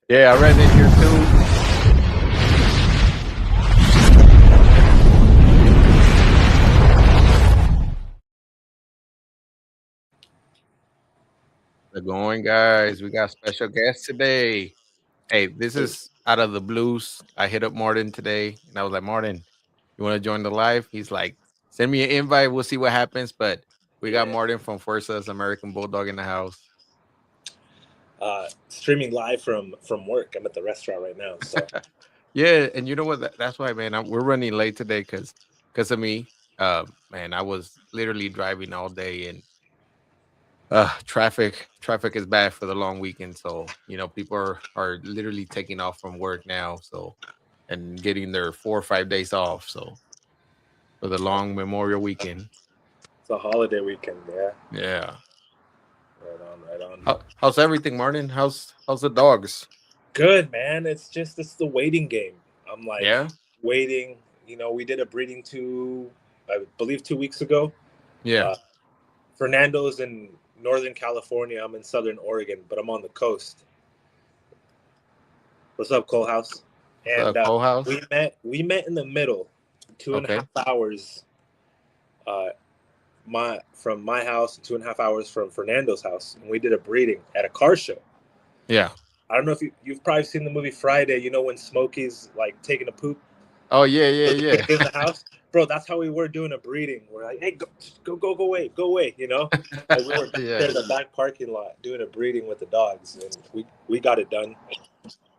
Yeah, I ran in here too. How's it going, guys? We got special guests today. Hey, this Hey, is out of the blues. I hit up Martin today and I was like, Martin, you want to join the live? He's like, send me an invite. We'll see what happens. But we got yeah. Martin from Forza's American Bulldog in the house. Streaming live from work. I'm at the restaurant right now. So Yeah, and you know what? That's why, man. We're running late today because of me. Man, I was literally driving all day, and traffic is bad for the long weekend. So people are literally taking off from work now. So and getting their 4 or 5 days off. So for the long Memorial weekend. it's a holiday weekend. Yeah, Yeah. right on, right on. How's everything, Martin? How's the dogs? Good man. It's the waiting game. I'm like Yeah. waiting. We did a breeding I believe 2 weeks ago. Yeah. Uh, Fernando's in Northern California. I'm in Southern Oregon, but I'm on the coast. What's up, Cole House? What's And up, Cole House? we met in the middle, two and a half Okay. hours. Uh, from my house, 2.5 hours from Fernando's house, and we did a breeding at a car show. Yeah. I don't know if you've probably seen the movie Friday. You know when Smokey's like taking a poop Oh yeah, yeah, in yeah. the house, bro. That's how we were doing a breeding. We're like, hey, go away, go away. And we were back there Yeah. in the back parking lot doing a breeding with the dogs, and we got it done.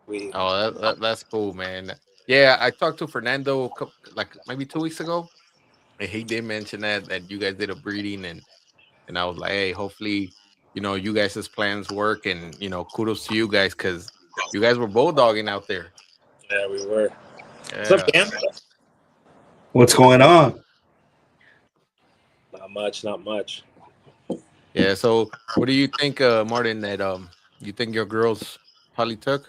We Oh, that's cool, man. Yeah, I talked to Fernando like maybe 2 weeks ago, and he did mention that you guys did a breeding, and I was like, hey, hopefully, you guys' plans work, and kudos to you guys because you guys were bulldogging out there. Yeah, we were. What's up, Yeah, Cam? What's going on? Not much, not much. yeah. So, what do you think, Martin? That you think your girls probably took?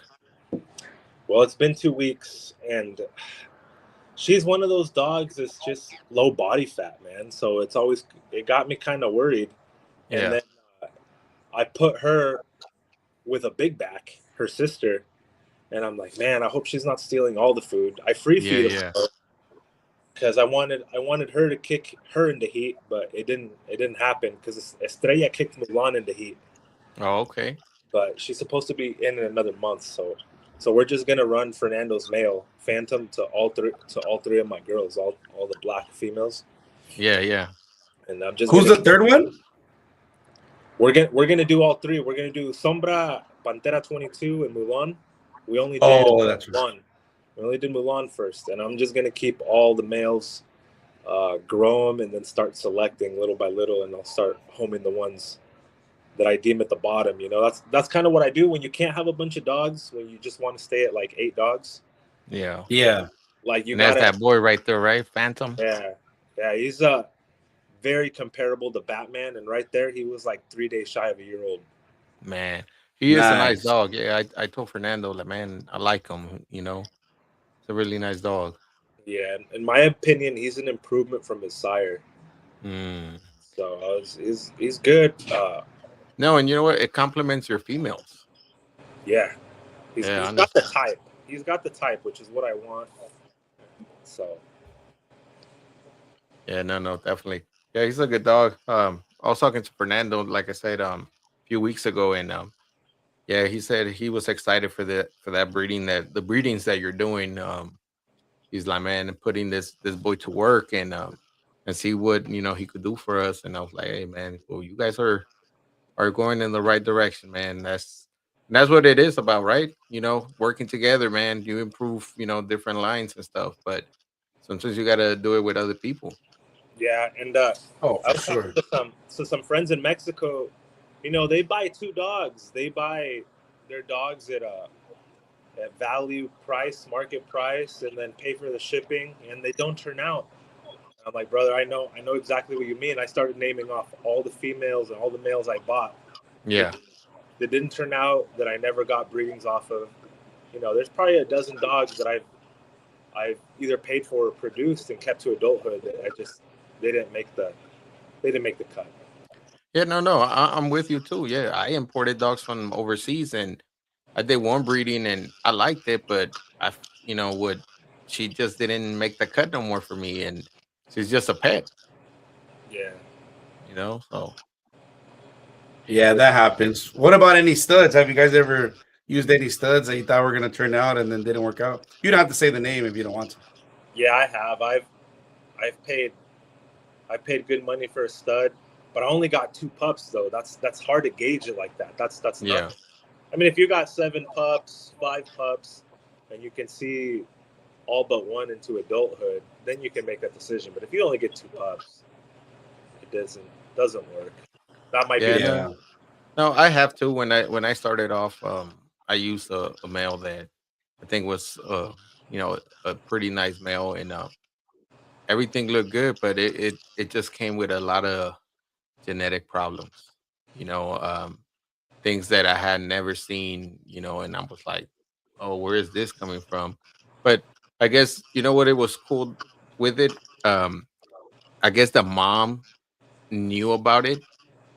Well, it's been 2 weeks, and she's one of those dogs that's just low body fat, man. So it got me kind of worried. And Yeah, then uh, I put her with a big back, her sister, and I'm like, man, I hope she's not stealing all the food. I free yeah, feed yeah. her because I wanted her to kick her into heat, but it didn't happen because Estrella kicked Mulan into heat. Oh, okay. But she's supposed to be in another month, so we're just gonna run Fernando's male Phantom to all three of my girls, all the black females, Yeah, yeah. and I'm just Who's gonna the third one? we're gonna do all three. We're gonna do Sombra, Pantera 22, and Mulan. We only did Oh, that's right. Mulan. We only did Mulan first, and I'm just gonna keep all the males, grow them, and then start selecting little by little, and I'll start homing the ones that I deem at the bottom. That's kind of what I do when you can't have a bunch of dogs. When you just want to stay at like 8 dogs, Yeah. Yeah. like you And that's gotta, that boy right there, right? Phantom. yeah, yeah. He's very comparable to Batman, and right there, he was like 3 days shy of a year old. Man, he is a nice Nice. dog. Yeah, I told Fernando, like, man, I like him. It's a really nice dog. Yeah, in my opinion, he's an improvement from his sire. Mm. So he's good. No, and you know what? It complements your females. Yeah, he's Yeah, he's got the honestly. type. He's got the type, which is what I want. So Yeah, no, no, definitely. Yeah, he's a good dog. I was talking to Fernando, like I said, a few weeks ago, and yeah, he said he was excited for that breeding that the breedings that you're doing. He's like, man, putting this boy to work and see what he could do for us. And I was like, hey, man, well, you guys are going in the right direction, man. That's what it is about, right? Working together, man. You improve, different lines and stuff, but sometimes you gotta do it with other people. yeah, and Oh, I for was talking sure. to some friends in Mexico. They buy two dogs. They buy their dogs at value price, market price, and then pay for the shipping, and they don't turn out. I'm like, brother, I know exactly what you mean. I started naming off all the females and all the males I bought. That, Yeah, that didn't turn out, that I never got breedings off of. There's probably a dozen dogs that I've either paid for or produced and kept to adulthood that they didn't make the they didn't make the cut. yeah, no, no, I'm with you too. Yeah, I imported dogs from overseas, and I did one breeding and I liked it, but would she just didn't make the cut no more for me, and she's just a pet, Yeah. So Yeah, that happens. What about any studs? Have you guys ever used any studs that you thought were going to turn out and then didn't work out? You don't have to say the name if you don't want to. Yeah, I have. I've paid good money for a stud, but I only got 2 pups though. That's hard to gauge it like that. That's yeah, nothing. I mean, if you got 7 pups, 5 pups, and you can see all but one into adulthood, then you can make that decision. But if you only get 2 pups, it doesn't work. That might be yeah. the No, Yeah. no, I have to. When I started off, I used a male that I think was a pretty nice male, and everything looked good, but it just came with a lot of genetic problems. You know, things that I had never seen. And I was like, oh, where is this coming from? But I guess what it was cool with it. Um, I guess the mom knew about it,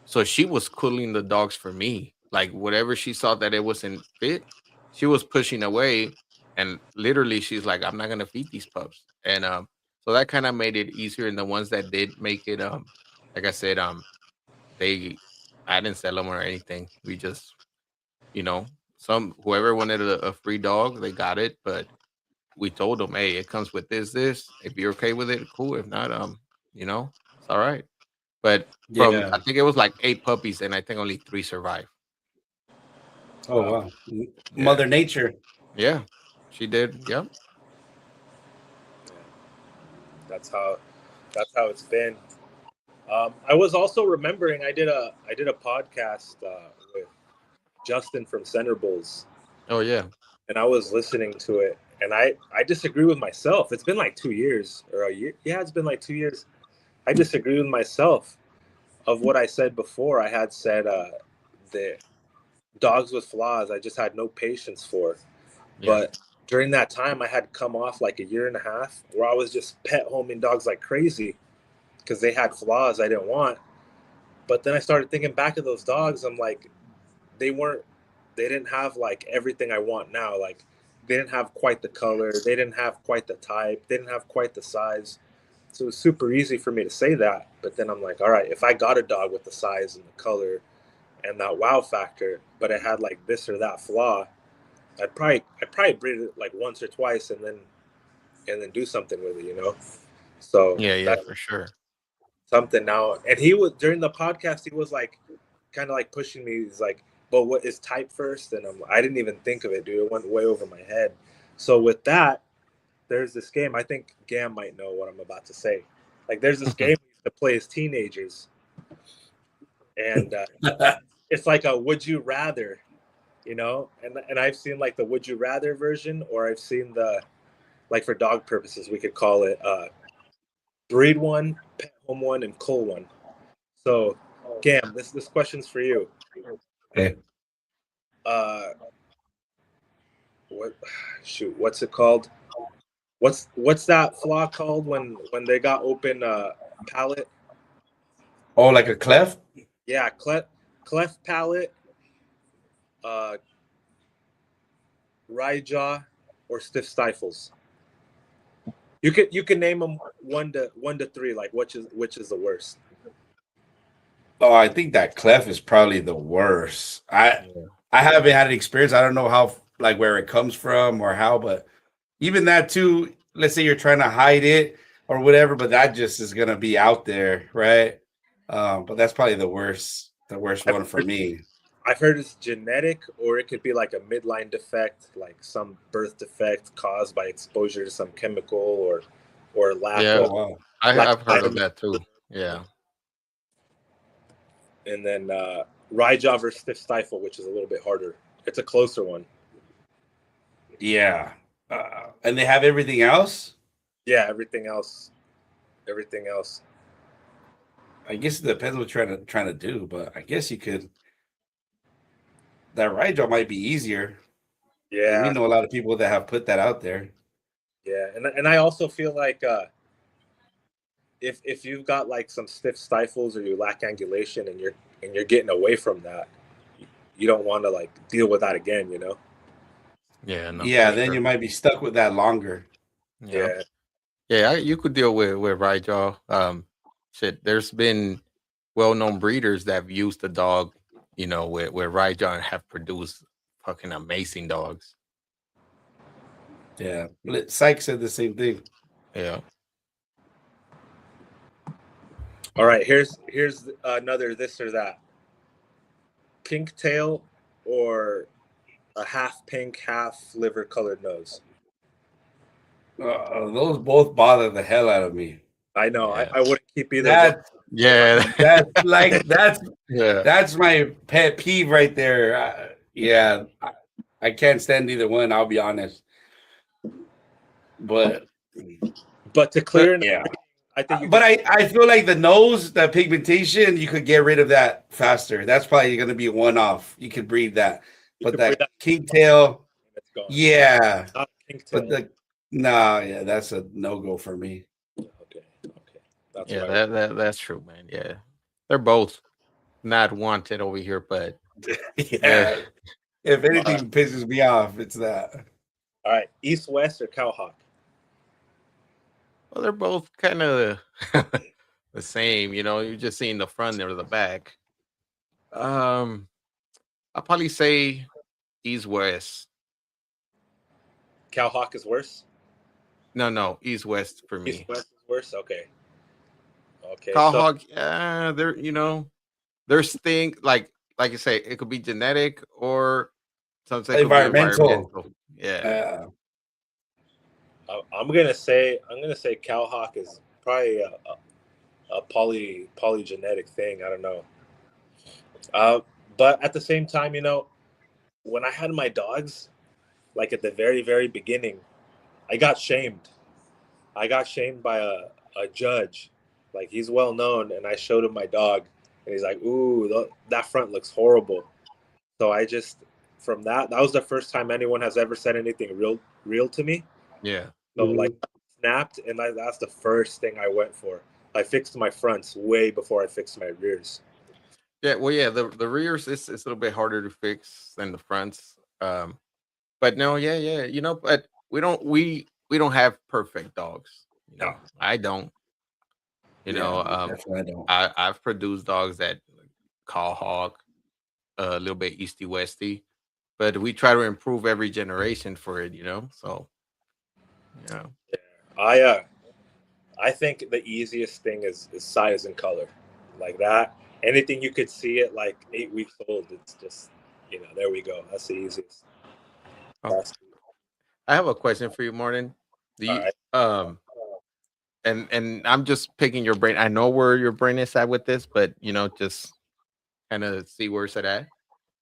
so she was cooling the dogs for me. Like whatever she saw that it wasn't fit, she was pushing away. And literally she's like, I'm not gonna feed these pups. And so that kind of made it easier. And the ones that did make it, like I said, they I didn't sell them or anything. We just, you know, some whoever wanted a free dog, they got it. But we told them, hey, it comes with this. If you're okay with it, cool. If not, it's all right. But from Yeah. I think it was like 8 puppies, and I think only 3 survived. Oh, wow. wow. Yeah, Mother Nature. yeah, she did. Yep. That's how it's been. I was also remembering I did a podcast with Justin from Center Bulls, Oh yeah, and I was listening to it, and I disagree with myself. It's been like 2 years or a year. Yeah, it's been like 2 years. I disagree with myself of what I said before. I had said that dogs with flaws I just had no patience for. yeah, But during that time, I had come off like a year and a half where I was just pet homing dogs like crazy because they had flaws I didn't want. But then I started thinking back of those dogs. I'm like, they weren't, they didn't have like everything I want now. Like, they didn't have quite the color, they didn't have quite the type, they didn't have quite the size. So it was super easy for me to say that. But then I'm like, all right, if I got a dog with the size and the color and that wow factor, but it had like this or that flaw, I'd probably breed it like once or twice and then do something with it. So yeah, yeah, that's for sure. something now. And he was during the podcast, he was like kind of like pushing me. He's like, "But what is type first?" And I didn't even think of it, dude. It went way over my head. So with that, there's this game. I think Gam might know what I'm about to say. Like, there's this game we used to play as teenagers, and it's like a would you rather, and I've seen like the would you rather version, or I've seen the, like, for dog purposes we could call it breed one, pet home one, and cull one. So Gam, this question's for you. Okay. uh what what's it called? What's that flaw called when they got open palate? Oh, like a cleft? Yeah, cleft palate, uh rye jaw, or stiff stifles. You can name them one to three, like which is the worst. Oh, I think that cleft is probably the worst. Yeah, I haven't had an experience. I don't know how, like, where it comes from or how, but even that too, let's say you're trying to hide it or whatever, but that just is gonna be out there, right? But that's probably the worst I've one for heard, me. I've heard it's genetic, or it could be like a midline defect, like some birth defect caused by exposure to some chemical, or lack yeah. Oh of wow. I've heard of vitamin. that too. Yeah, And then rye jaw versus stiff stifle, which is a little bit harder. It's a closer one. Yeah. And they have everything else. Yeah, everything else. I guess it depends what you're trying to do, but I guess you could. That right job might be easier, and we Yeah, know a lot of people that have put that out there. yeah, and I also feel like if you've got like some stiff stifles or you lack angulation and you're getting away from that, you don't want to like deal with that again. Yeah, no, Yeah, for then sure. you might be stuck with that longer. Yeah. Yeah. Yeah, you could deal with Rajah. Shit, there's been well-known breeders that have used the dog, with Rajah and have produced fucking amazing dogs. Yeah, Syke said the same thing. Yeah. All right. Here's another this or that. Pink tail or a half pink, half liver colored nose. Those both bother the hell out of me. I know. Yeah. I wouldn't keep either one That if I. Yeah. that's like Yeah. that's my pet peeve right there. Yeah, I can't stand either one. I'll be honest, but But to But clear an yeah, I think you but could. I feel like the nose, the pigmentation, you could get rid of that faster. That's probably going to be one off. You could breed that, You but could breathe that that. kingtail, It's gone. yeah, Not a pink but tail. yeah, that's a no go for me. Okay. Okay. That's Yeah, what I would. that's true, man. Yeah. They're both not wanted over here, but yeah. Yeah, if All right. anything pisses me off, it's that. All right. East West or Cowhawk? Well, they're both kind of the same, you're just seeing the front or the back. Um, I'll probably say East West. Cowhawk is worse. No, East West for East me. West is worse. Okay. Okay. Call So Hawk, there's thing like you say, it could be genetic or sometimes it could be Environmental. environmental. Yeah. Uh, I'm gonna say Cowhawk is probably a polygenetic thing. I don't know. Uh, but at the same time, when I had my dogs, like at the very very beginning, I got shamed. I got shamed by a judge. Like he's well known, and I showed him my dog, and he's like, "Ooh, that front looks horrible." So I just from that was the first time anyone has ever said anything real to me. Yeah. So like mhm. snapped, and that's the first thing I went for. I fixed my fronts way before I fixed my rears. Yeah. Well, yeah, the rears is it's a little bit harder to fix than the fronts. But no, yeah. But we don't have perfect dogs. No. I don't. Yeah, definitely I don't. I've produced dogs that call hawk a little bit easty westy, but we try to improve every generation for it. So yeah, I uh I think the easiest thing is size and color, like that. Anything you could see at like 8 weeks old, it's just there we go. That's the easiest. okay. That's, I have a question for you, Martin. Do all you right. and I'm just picking your brain. I know where your brain is at with this, but just kind of see where it's at.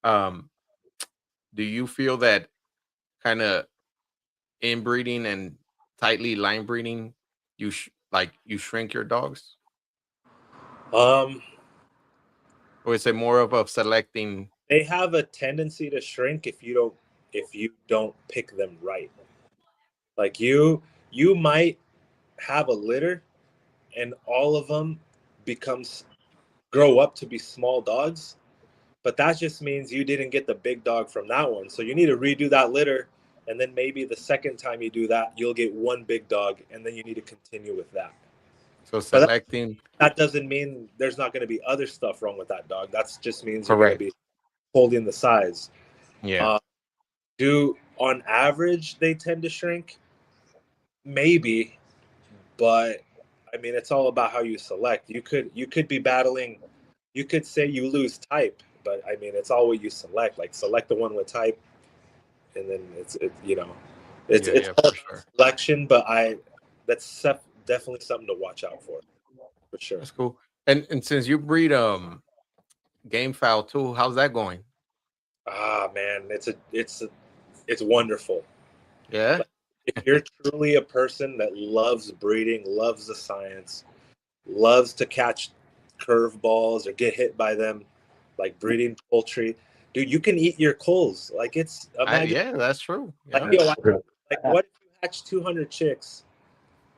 Um, do you feel that kind of inbreeding and tightly line breeding, you shrink your dogs, Um, or is it more of selecting? they have a tendency to shrink if you don't pick them right. Like you might have a litter and all of them becomes grow up to be small dogs, but that just means you didn't get the big dog from that one. So you need to redo that litter, and then maybe the second time you do that, you'll get one big dog, and then you need to continue with that. So But selecting, that doesn't mean there's not going to be other stuff wrong with that dog. That just means you're going to correct? be holding the size. Yeah, Uh, do on average they tend to shrink? Maybe, but I mean it's all about how you select. You could be battling. You could say you lose type, but I mean it's all what you select. Like select the one with type, and then it's yeah, it's yeah, all for about sure. selection. But definitely something to watch out for sure. That's cool. And since you breed game fowl too, how's that going? Ah man, it's wonderful. Yeah, Like, if you're truly a person that loves breeding, loves the science, loves to catch curveballs or get hit by them, like breeding poultry, dude, you can eat your culls. Like it's imagine yeah, that's true. like Yeah, yo, like what if you hatch 200 chicks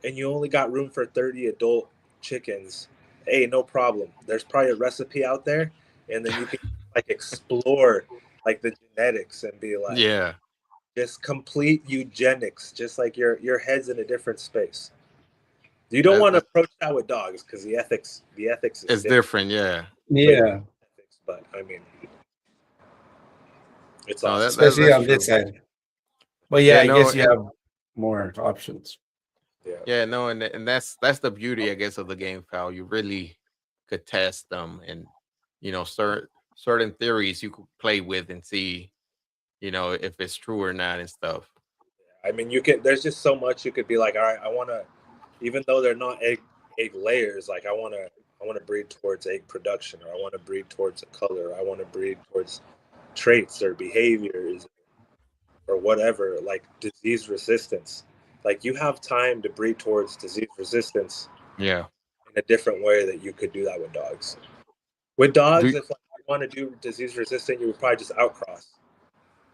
and you only got room for 30 adult chickens? Hey, no problem. There's probably a recipe out there, and then you can like explore like the genetics and be like, yeah, just complete eugenics, just like your head's in a different space. You don't That, want to that approach that with dogs because the ethics is it's different. different. Yeah. Way Yeah, ethics, but I mean, it's No, awesome. especially that's on this true. side. But yeah, Yeah. I No. guess you And have more options. Yeah, yeah. No. And that's the beauty, I guess, of the game file. You really could test them, and certain theories you could play with and see, if it's true or not and stuff. I mean, you can. There's just so much you could be like, all right, I want to, even though they're not egg layers, like I want to breed towards egg production, or I want to breed towards a color, I want to breed towards traits or behaviors or whatever, like disease resistance. Like you have time to breed towards disease resistance Yeah. in a different way that you could do that with dogs. With Do dogs, if like, you want to do disease resistant, you would probably just outcross,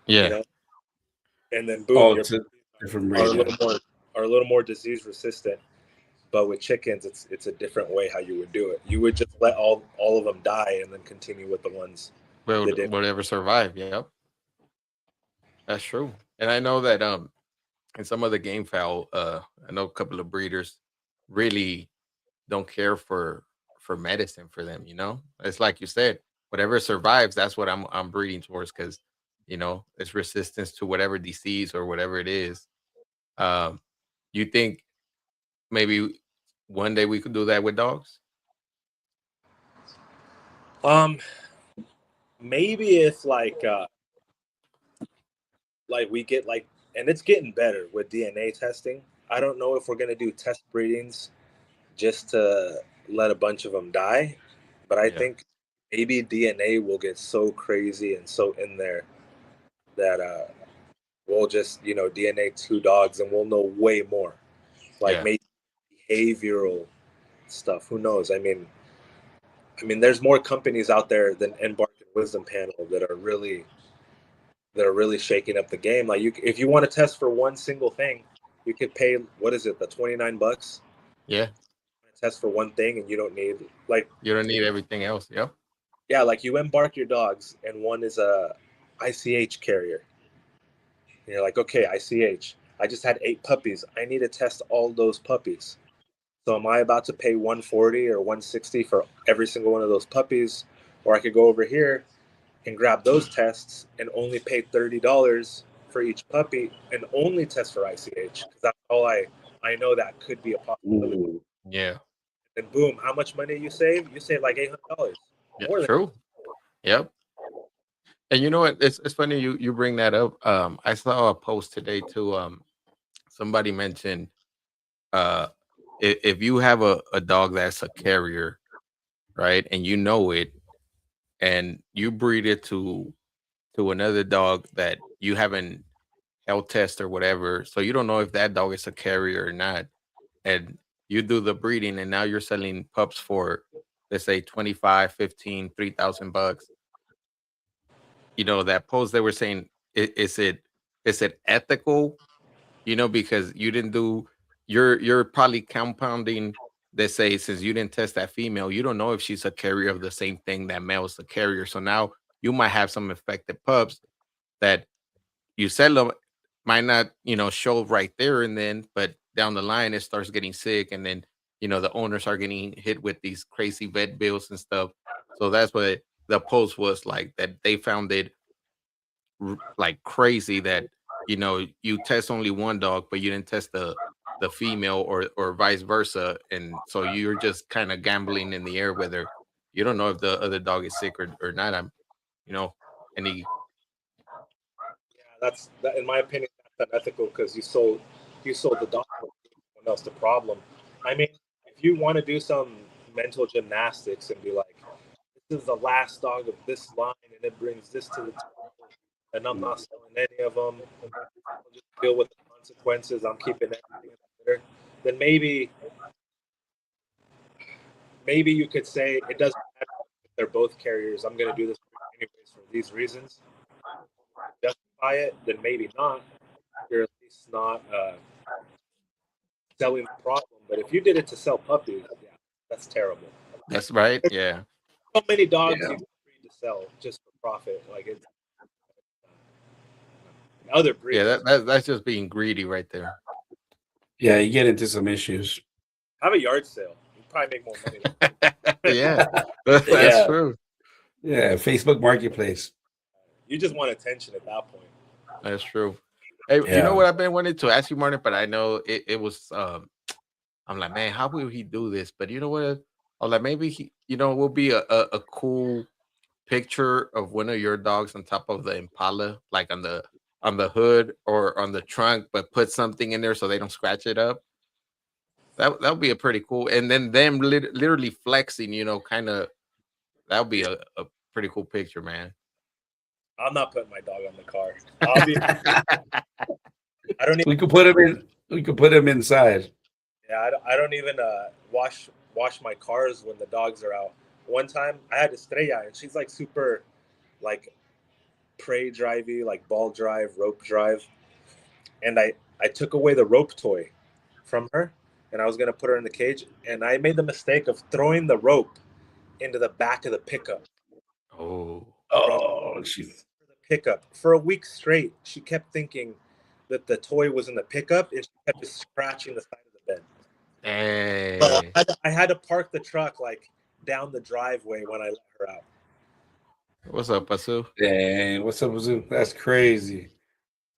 you yeah. know, and then boom, Oh, your it's a different are a breed. little more are a little more disease resistant. But with chickens, it's a different way how you would do it. You would just let all of them die and then continue with the ones Well, that did. whatever survive. Yep. That's true. And I know that in some of the game fowl, I know a couple of breeders really don't care for medicine for them. It's like you said, whatever survives, that's what I'm breeding towards, because it's resistance to whatever disease or whatever it is. Um, you think maybe one day we could do that with dogs? Um, maybe if like we get like, and it's getting better with DNA testing. I don't know if we're gonna do test breedings just to let a bunch of them die, but I Yeah. think maybe DNA will get so crazy and so in there that we'll just DNA two dogs and we'll know way more. Like Yeah. maybe behavioral stuff. Who knows? I mean, there's more companies out there than Embark and Wisdom Panel that are really shaking up the game. Like if you want to test for one single thing, you could pay what is it, the $29 Yeah. test for one thing, and you don't need like You don't need everything else. Yep. yeah, like you embark your dogs, and one is a ICH carrier, and you're like, okay, ICH. I just had 8 puppies. I need to test all those puppies. So am I about to pay 140 or 160 for every single one of those puppies, or I could go over here and grab those tests and only pay $30 for each puppy and only test for ICH because that's all I know that could be a possibility. Mm. Yeah. And boom, how much money you save? You save like $800, Yeah. more than True. Yep. And you know what? It's funny you bring that up. I saw a post today too. Somebody mentioned, uh, if you have a dog that's a carrier, right, and you know it, and you breed it to another dog that you haven't health test or whatever, so you don't know if that dog is a carrier or not, and you do the breeding, and now you're selling pups for, let's say, 25, 15, $3,000. That post, they were saying, is it ethical? Because you didn't do, you're probably compounding. They say, since you didn't test that female, you don't know if she's a carrier of the same thing that male is a carrier. So now you might have some infected pups that you sell them, might not show right there and then, but down the line it starts getting sick, and then the owners are getting hit with these crazy vet bills and stuff. So that's what the post was like, that they found it like crazy that you test only one dog, but you didn't test the female, or vice versa, and so you're just kind of gambling in the air, whether you don't know if the other dog is sick or not. You know any yeah, that's that. In my opinion, that's unethical because you sold the dog and gave someone else the problem. I mean, if you want to do some mental gymnastics and be like, this is the last dog of this line, and it brings this to the table, and I'm not selling any of them. I'll just deal with the consequences. I'm keeping everything in the litter. Then maybe you could say it doesn't matter if they're both carriers. I'm going to do this anyways for these reasons. Justify it, then maybe not. You're at least not selling the problem. But if you did it to sell puppies, yeah, that's terrible. That's right. Yeah. So many dogs Yeah. you can breed to sell just for profit. Like it's Other Yeah, breeds. that's just being greedy right there. Yeah, you get into some issues. Have a yard sale. You probably make more money. Yeah, that's Yeah, true. yeah. Facebook Marketplace. You just want attention at that point. That's true. Hey, you know Yeah. what I've been wanting to ask you, Martin, but I know it was I'm like, man, how will he do this? But you know what? I'm like, maybe he, will be a cool picture of one of your dogs on top of the Impala, like on the hood or on the trunk, but put something in there so they don't scratch it up. That would be a pretty cool. And then them literally flexing, kind of that would be a pretty cool picture, man. I'm not putting my dog on the car. I'll be. I don't we even. could put him in. We could put him inside. Yeah, I don't even wash my cars when the dogs are out. One time I had Estrella, and she's like super, like prey drivey, like ball drive, rope drive, and I took away the rope toy from her, and I was gonna put her in the cage, and I made the mistake of throwing the rope into the back of the pickup. Oh, Bro, Oh, she. the pickup for a week straight. She kept thinking that the toy was in the pickup, and she kept just scratching the side of the bed. So hey, I had to park the truck like down the driveway when I let her out. what's up, Pasu? Dang, what's up, Wazoo? That's crazy.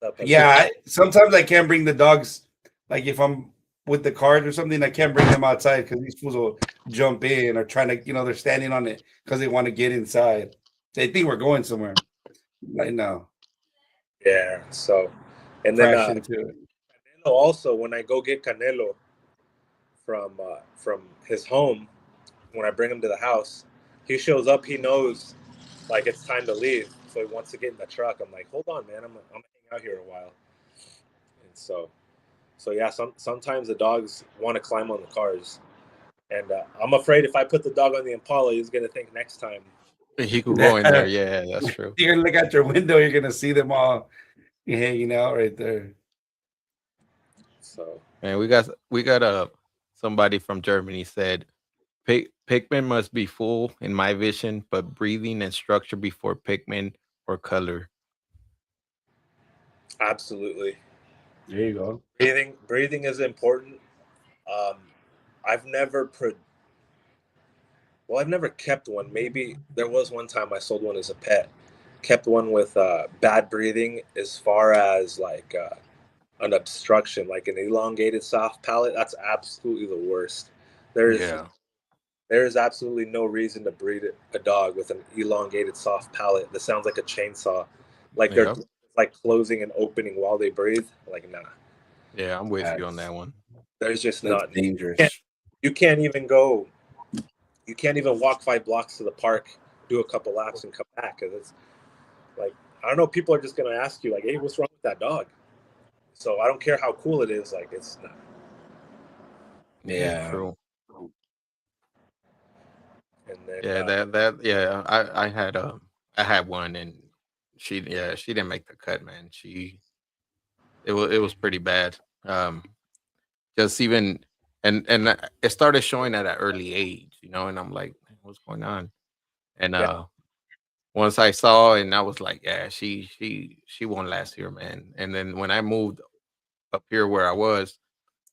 But Yeah, sometimes I can't bring the dogs. Like if I'm with the cart or something, I can't bring them outside because these fools will jump in or trying to, they're standing on it because they want to get inside. They think we're going somewhere. Like no, yeah, so and then crash into it. Canelo also when I go get Canelo from his home, when I bring him to the house, he shows up. He knows like it's time to leave, so he wants to get in the truck. I'm like, hold on, man, I'm gonna hang out here a while. And so yeah, sometimes the dogs want to climb on the cars, and I'm afraid if I put the dog on the Impala, he's gonna think next time. He could go in there. Yeah, that's true. You're gonna look out your window. You're gonna see them all hanging out right there. So Man, we got somebody from Germany said Pikmin must be full in my vision, but breathing and structure before Pikmin or color. absolutely, There you go. breathing is important. Um, I've never I've never kept one. Maybe there was one time I sold one as a pet. Kept one with bad breathing as far as like an obstruction, like an elongated soft palate. That's absolutely the worst. There's Yeah. there is absolutely no reason to breed a dog with an elongated soft palate that sounds like a chainsaw, like they're Yep. like closing and opening while they breathe. Like nah, Yeah, I'm with you on That's that one. there's just that's not. dangerous. You can't even go. You can't even walk 5 blocks to the park, do a couple laps, and come back because it's like I don't know. People are just gonna ask you like, "Hey, what's wrong with that dog?" So I don't care how cool it is. Like it's not. Yeah, Yeah. true. And then Yeah, that yeah, I had one and she didn't make the cut, man. It was pretty bad. Just even and it started showing at an early age, and I'm like, what's going on? And yeah, once I saw and I was like, yeah, she won't last here, man. And then when I moved up here where I was,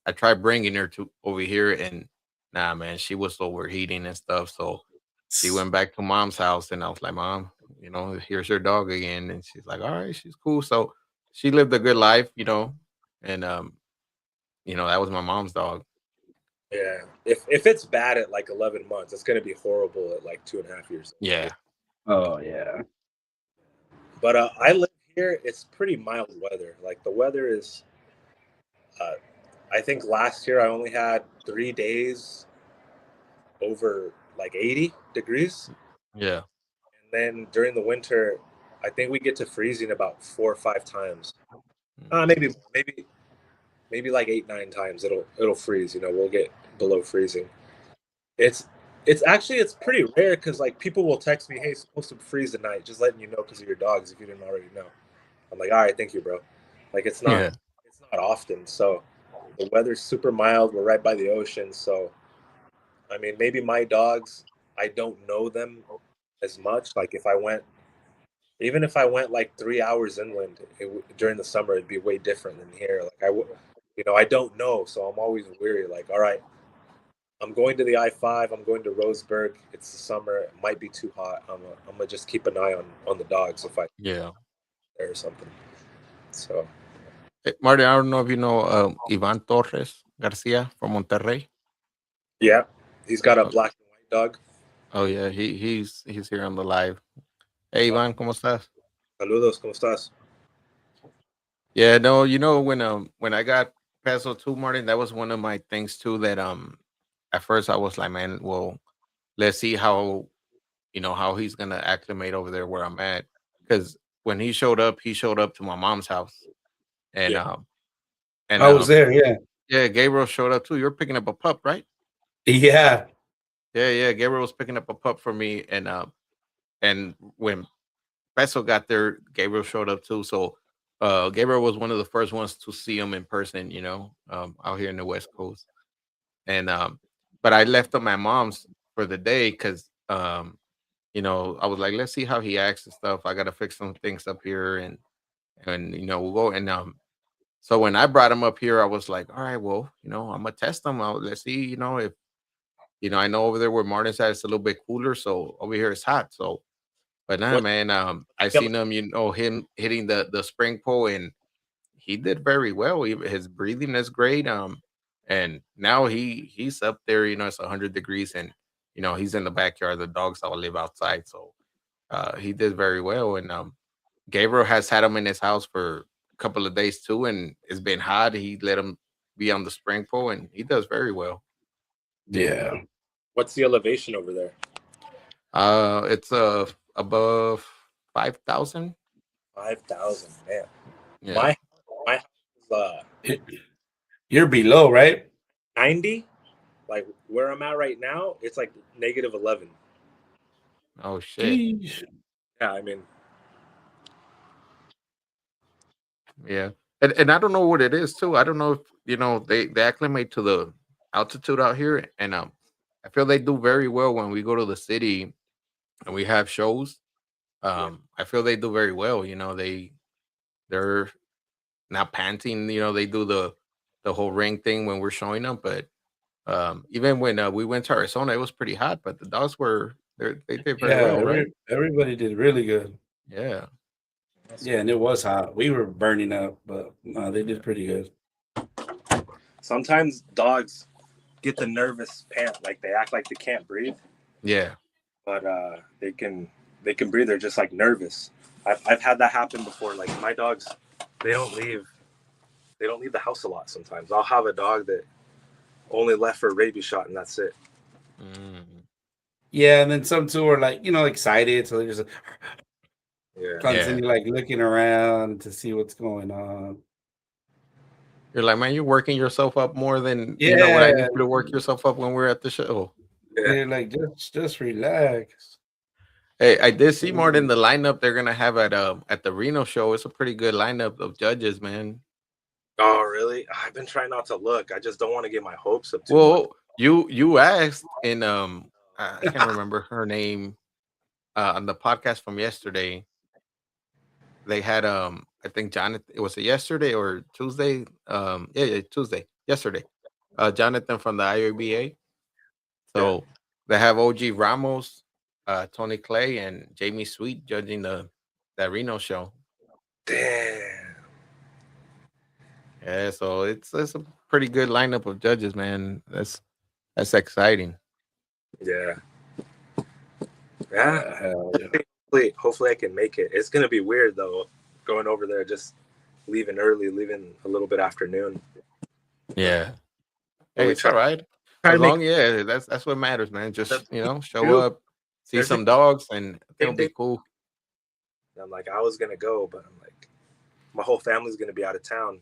I tried bringing her to over here, and nah, man, she was overheating and stuff. So she went back to mom's house, and I was like, Mom, here's your dog again. And she's like, all right, she's cool. So she lived a good life, and that was my mom's dog. yeah. If it's bad at like 11 months, it's gonna be horrible at like 2.5 years. Yeah, Oh yeah. But I live here. It's pretty mild weather. Like the weather is. Uh, I think last year I only had 3 days over like 80 degrees, yeah. and then during the winter, I think we get to freezing about 4 or 5 times. Mm. Maybe like 8, 9 times it'll freeze. We'll get below freezing. It's it's pretty rare because like people will text me, "Hey, it's supposed to freeze tonight," just letting you know because of your dogs if you didn't already know. I'm like, all right, thank you, bro. Like Yeah, it's not often. So the weather's super mild. We're right by the ocean, so I mean, maybe my dogs, I don't know them as much. Like Even if I went like 3 hours inland during the summer, it'd be way different than here. Like I don't know, so I'm always weary. Like, all right, I'm going to the I-5. I'm going to Roseburg. It's the summer. It might be too hot. I'm gonna just keep an eye on the dogs if I Yeah. there or something. So Marty, I don't know if you know Ivan Torres Garcia from Monterrey. yeah, he's got a Oh, black and white dog. oh yeah, he's here on the live. Hey Uh, Ivan, ¿cómo estás? Saludos, ¿cómo estás? Yeah, no, when I got Peso 2, Martin, that was one of my things too that at first I was like, man, well, let's see how how he's gonna acclimate over there where I'm at. Because when he showed up to my mom's house. And Yeah, and I was there. Yeah. yeah, Gabriel showed up too. You were picking up a pup, right? Yeah. Yeah, yeah. Gabriel was picking up a pup for me, and when Peso got there, Gabriel showed up too. So Gabriel was one of the first ones to see him in person, out here in the West Coast. And but I left at my mom's for the day because I was like, let's see how he acts and stuff. I gotta fix some things up here, and we'll go. And so when I brought him up here, I was like, all right, well, I'm gonna test him out. Let's see, if I know over there where Martin's at, it's a little bit cooler. So over here it's hot. So, but nah, what? man, I Yeah, seen him, him hitting the spring pole, and he did very well. His breathing is great. And now he's up there. It's 100 degrees, and he's in the backyard. The dogs all live outside, so he did very well. And Gabriel has had him in his house for a couple of days too, and it's been hot. He let him be on the spring pole, and he does very well. Yeah. what's the elevation over there? It's above 5,000. 5,000, man. Yeah. My house is You're below, right? 90. Like where I'm at right now, it's like -11. Oh shit. Jeez. Yeah, I mean, Yeah. And I don't know what it is too. I don't know if they acclimate to the altitude out here, and I feel they do very well when we go to the city and we have shows. yeah. I feel they do very well. They're not panting. They do the whole ring thing when we're showing them. But even when we went to Arizona, it was pretty hot, but the dogs they did very Yeah. well, right? Everybody did really good. Yeah. That's Yeah, and it was hot. We were burning up, but no, they did pretty good. Sometimes dogs get the nervous pant, like they act like they can't breathe, Yeah. but they can breathe. They're just like nervous. I've had that happen before. Like my dogs, they don't leave they don't leave the house a lot. Sometimes I'll have a dog that only left for a rabies shot and that's it. Mm. Yeah, and then some too are like, excited. So they're just Yeah, Yeah. constantly like looking around to see what's going on. You're like, man, you're working yourself up more than what I Yeah. need you to work yourself up when we're at the show. yeah. They're like, just relax. Hey, I did see more than the lineup they're gonna have at the Reno show. It's a pretty good lineup of judges, man. Oh, really? I've been trying not to look. I just don't want to get my hopes up too much. Well, you asked in I can't remember her name on the podcast from yesterday. They had I think Jonathan, it was a yesterday or Tuesday. Yeah, Tuesday. Yesterday. Jonathan from the IOBA. Yeah. So they have OG Ramos, Tony Clay, and Jamie Sweet judging that Reno show. Damn. Yeah, so it's a pretty good lineup of judges, man. That's exciting. Yeah. Yeah. Hell yeah. Hopefully I can make it. It's gonna be weird though, going over there just leaving early, leaving a little bit afternoon. Yeah. But Hey, we it's all right. try As to make long, yeah, that's what matters, man. Just that's show true. up, see There's a some dogs, and I think it'll same be day. cool. I'm like, I was gonna go, but I'm like, my whole family's gonna be out of town.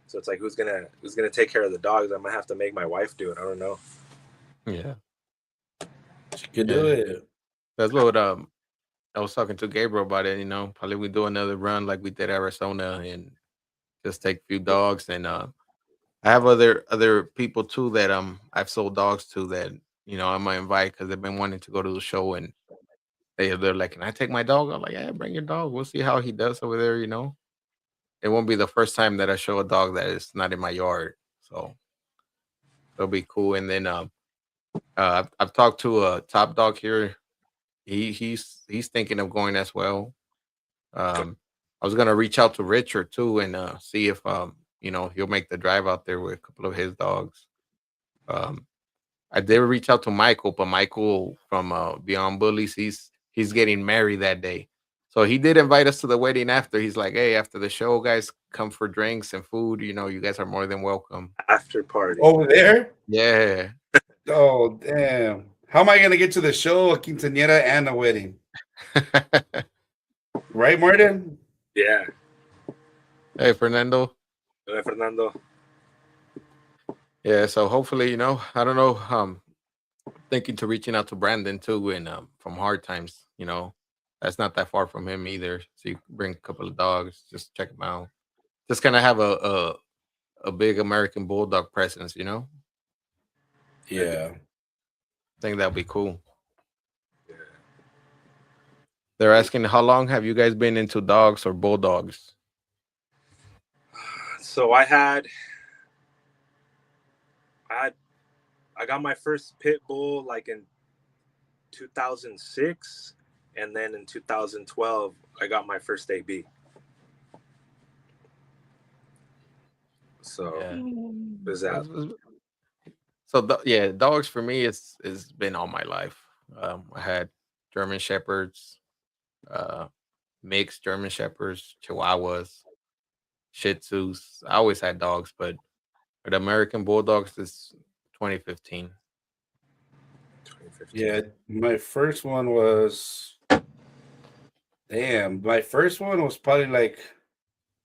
So it's like who's gonna take care of the dogs? I might have to make my wife do it. I don't know. Yeah, She could do yeah. it. That's what I was talking to Gabriel about it. Probably we do another run like we did Arizona, and just take a few dogs. And I have other people too that I've sold dogs to that I might invite because they've been wanting to go to the show, and they're like, "Can I take my dog?" I'm like, "Yeah, bring your dog. We'll see how he does over there." It won't be the first time that I show a dog that is not in my yard, so it'll be cool. And then I've talked to a top dog here. He's thinking of going as well. Um, I was gonna reach out to Richard too and see if he'll make the drive out there with a couple of his dogs. Um, I did reach out to Michael, but Michael from Beyond Bullies, he's getting married that day. So he did invite us to the wedding after. He's like, "Hey, after the show, guys, come for drinks and food. You guys are more than welcome." After party. Over there? Yeah. Oh, damn. How am I going to get to the show, a quinceañera, and a wedding? Right, Martin? Yeah. Hey, Fernando. Hola, Fernando. Yeah, so hopefully, I don't know. Thinking to reaching out to Brandon too, and from Hard Times, that's not that far from him either. So you can bring a couple of dogs, just check them out. Just kind of have a big American Bulldog presence. Yeah. I think that'll be cool. Yeah. They're asking how long have you guys been into dogs or bulldogs? So I got my first pit bull like in 2006, and then in 2012 I got my first AB. So Yeah. is that So yeah, dogs for me it's been all my life. I had German shepherds, uh, mixed German shepherds, Chihuahuas, Shih Tzus. I always had dogs, but with American Bulldogs is 2015. 2015? Yeah. My first one was, damn, my first one was probably like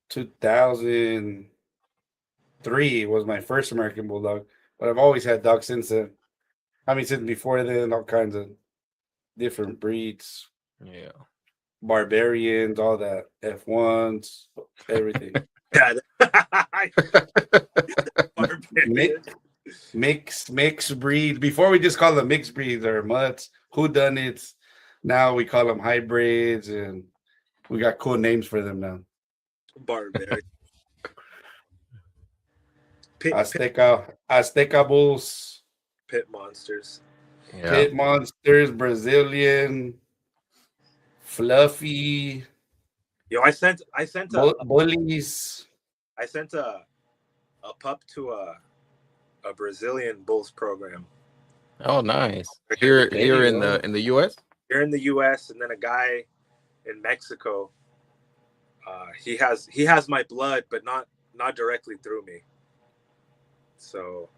2003 was my first American Bulldog. But I've always had dogs since then. I mean, since before then, all kinds of different breeds, Yeah. barbarians, all that, F1s, everything. Yeah. Mix, mixed breed. Before we just call them mixed breeds or mutts, whodunits. Now we call them hybrids, and we got cool names for them now. Barbarian. Azteca bulls, Pit monsters. Yeah. pit monsters, Brazilian, fluffy, Yo, bullies. I sent a pup to a Brazilian Bulls program Oh, nice. Here There you in go. the US. here in the U.S. and then a guy in Mexico. He has my blood, but not directly through me. So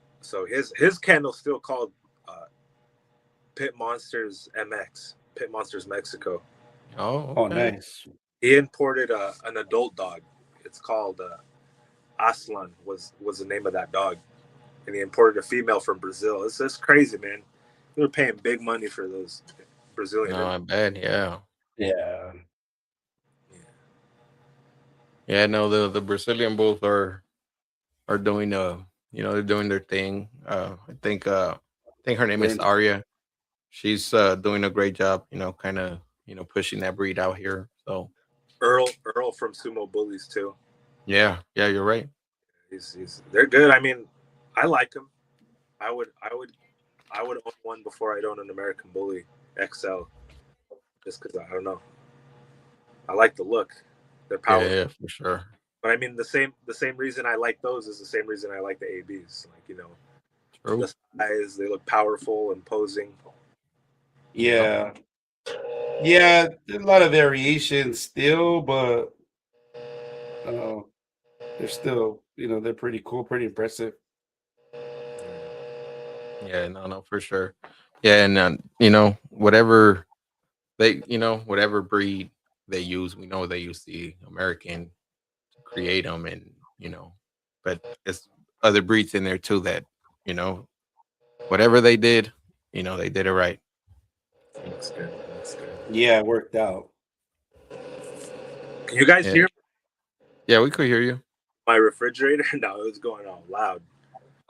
his kennel's still called Pit Monsters MX, Pit Monsters Mexico. Oh, Oh, okay. nice. He imported an adult dog. It's called Aslan was the name of that dog, and he imported a female from Brazil. It's just crazy, man. They were paying big money for those Brazilian. No, I bet. Yeah. Yeah. Yeah. No, the Brazilian Bulls are doing they're doing their thing. I think her name is Prince. Arya. She's doing a great job. Kind of pushing that breed out here. So Earl from Sumo Bullies too. yeah, you're right. They're good. I mean, I like them. I would own one before I'd own an American Bully XL, just because I don't know. I like the look. They're Yeah, powerful. yeah, for sure. But I mean, the same reason I like those is the same reason I like the ABs. Like True. the size, they look powerful, imposing. Yeah. Yeah. There's a lot of variations still, but uh, they're still, they're pretty cool, pretty impressive. Yeah, no, for sure. Yeah, and whatever breed they use, we know they use the American to create them, and but it's other breeds in there too that you know whatever they did, they did it right. Looks good. Looks good. Yeah, it worked out. Can you guys Yeah, hear yeah, we could hear you. my refrigerator? No, it was going all loud.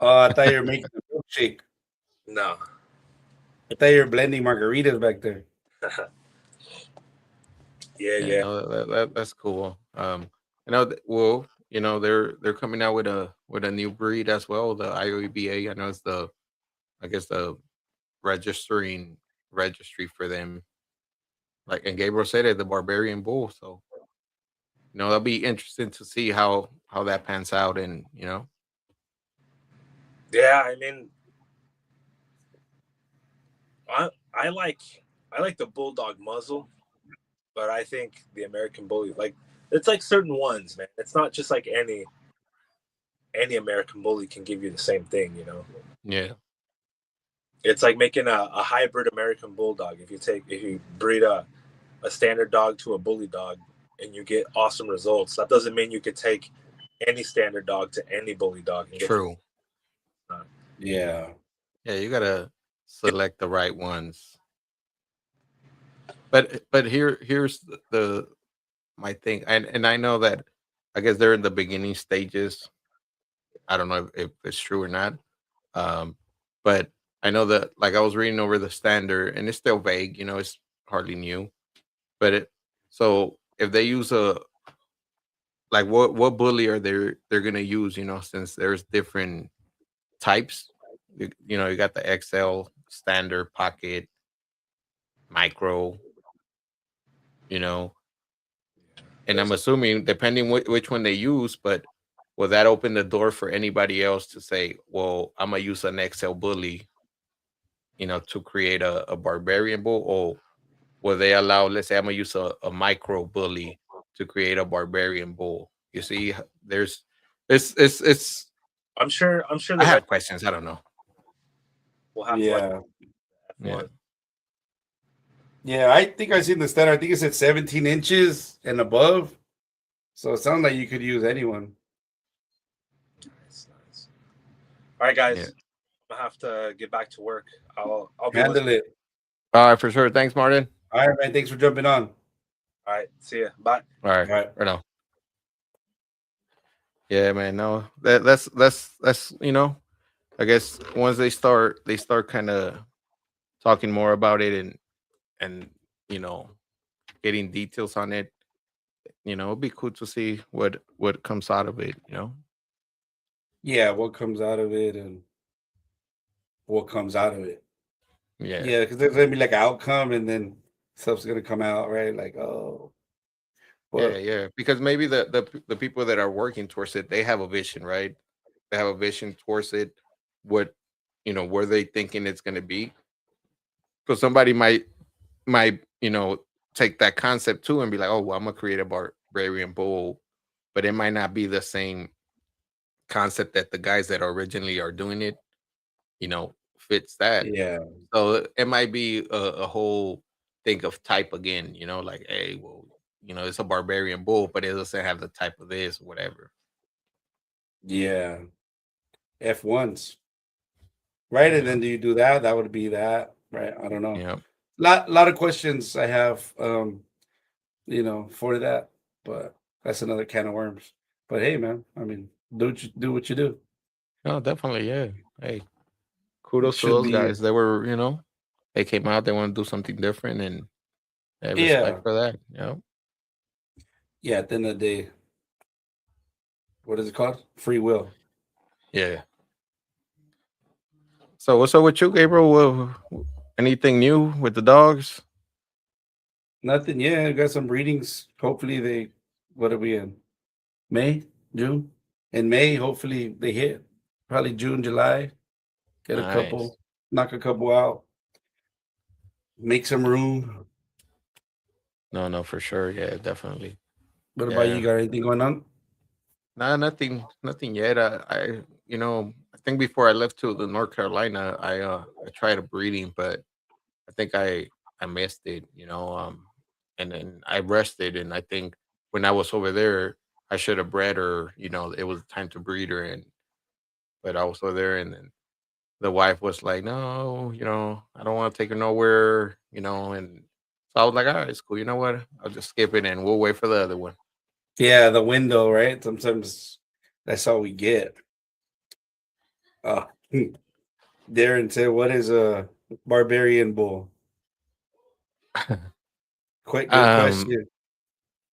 I thought you were making a milkshake. No. I thought you were blending margaritas back there. Yeah, Yeah, yeah, no, that's cool. Well, they're coming out with a new breed as well, the IOBA. I know it's I guess the registering registry for them. Like, and Gabriel said it, the Barbarian Bull. So that'll be interesting to see how that pans out, and yeah. I mean, I I like I like the bulldog muzzle, but I think the American bully, like, it's like certain ones, man. It's not just like any American bully can give you the same thing, you know. yeah, It's like making a hybrid American bulldog. If you breed a standard dog to a bully dog and you get awesome results, that doesn't mean you could take any standard dog to any bully dog and get the true. Yeah. Yeah, you gotta select the right ones. But here's the my thing, and I know that I guess they're in the beginning stages. I don't know if it's true or not. Um, but I know that, like, I was reading over the standard, and it's still vague. It's hardly new. But so if they use like, what bully are they're gonna use? Since there's different types. You got the XL, standard, pocket, micro. You know, and I'm There's assuming, depending which one they use, but will that open the door for anybody else to say, well, I'm gonna use an XL bully, to create a barbarian bull, or will they allow, let's say I'm gonna use a micro bully to create a barbarian bull? You see, there's it's I'm sure I the red have questions. I don't know. will have to like Yeah. Yeah. F1. Yeah. I think I seen the standard. I think it said 17 inches and above. So it sounds like you could use anyone. Nice, nice. All right, Yeah. guys, I have to get back to work. I'll be Handle listening. it. All right, for sure. Thanks, Martin. All right, man. Thanks for jumping on. All right, see ya. Bye. All right. All right. Right now. Yeah, man. No, that's I guess once they start kind of talking more about it, and you know getting details on it. It'd be cool to see what comes out of it. Yeah. What comes out of it and what comes out of it. Yeah, Yeah. Because there's going to be like an outcome and then stuff's going to come out, right? Like, oh, yeah, but yeah. Because maybe the people that are working towards it, they have a vision, right? They have a vision towards it. What where they thinking it's going to be. Because somebody might take that concept too and be like, oh, well, I'm gonna create a barbarian bull, but it might not be the same concept that the guys that originally are doing it, fits that. yeah. So it might be a whole thing of type again, like, hey, well, it's a barbarian bull, but it doesn't have the type of this or whatever. Yeah. F1s. Right. And Yeah. then do you do that? That would be that. Right. I don't know. Yeah. Lot of questions I have for that. But that's another can of worms. But hey, man, I mean, do what you do. No, definitely. Yeah. Hey, It kudos to should those be guys. They were, they came out, they want to do something different, and hey, respect yeah. for that. Yeah. Yeah, at the end of the day, what is it called? Free will. Yeah. So what's up with you, Gabriel? Anything new with the dogs? Nothing. Yeah, I got some readings. Hopefully they what are we in? May, June? In May, hopefully they hit. Probably June, July. Get a Nice. couple, knock a couple out, make some room. No, no, for sure. Yeah, definitely. What about you? Yeah. Got anything going on? Nah, nothing yet. I think before I left to the North Carolina, I tried a breeding, but I think I missed it. And then I rested, and I think when I was over there, I should have bred her. It was time to breed her, but I was over there, and then the wife was like, "No, I don't want to take her nowhere." And so I was like, "All right, it's cool. You know what? I'll just skip it, and we'll wait for the other one." Yeah, the window, right? Sometimes that's all we get. Uh, Darren said, "What is a barbarian bull?" Quite good um, question.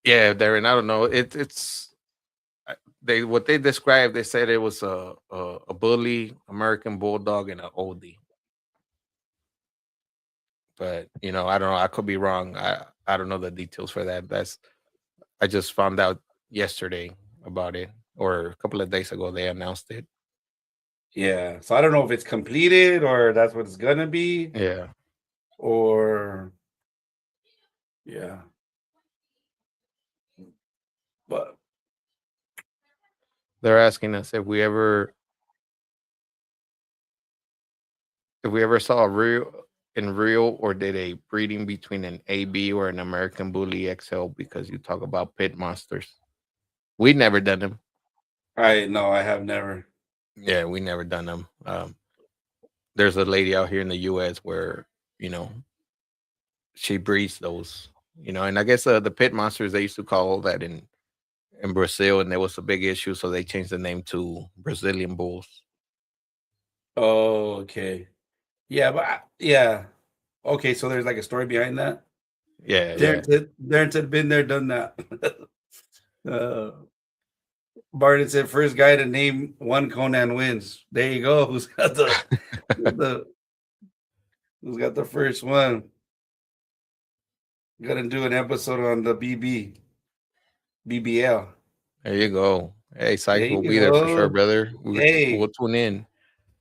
Yeah, Darren. I don't know. It's they what they described. They said it was a bully, American bulldog, and an oldie. But I don't know. I could be wrong. I don't know the details for that. I just found out yesterday about it, or a couple of days ago they announced it. Yeah. So I don't know if it's completed or that's what it's gonna be, Yeah, or yeah. But they're asking us if we ever saw a real or did a breeding between an AB or an American Bully XL because you talk about pit monsters. We never done them. I no, I have never. Yeah, we never done them. There's a lady out here in the U.S. where you know she breeds those. And I guess the pit monsters they used to call that in Brazil, and there was a big issue, so they changed the name to Brazilian bulls. Oh, okay. Yeah, yeah. Okay, so there's like a story behind that. Yeah, yeah. Darren said, been there, done that. uh, Barton said, first guy to name one Conan wins. There you go. The who's got the first one? Got to do an episode on the BBL. There you go. Hey, There Sykes, we'll you be there for sure, go. brother. We'll Hey, tune in.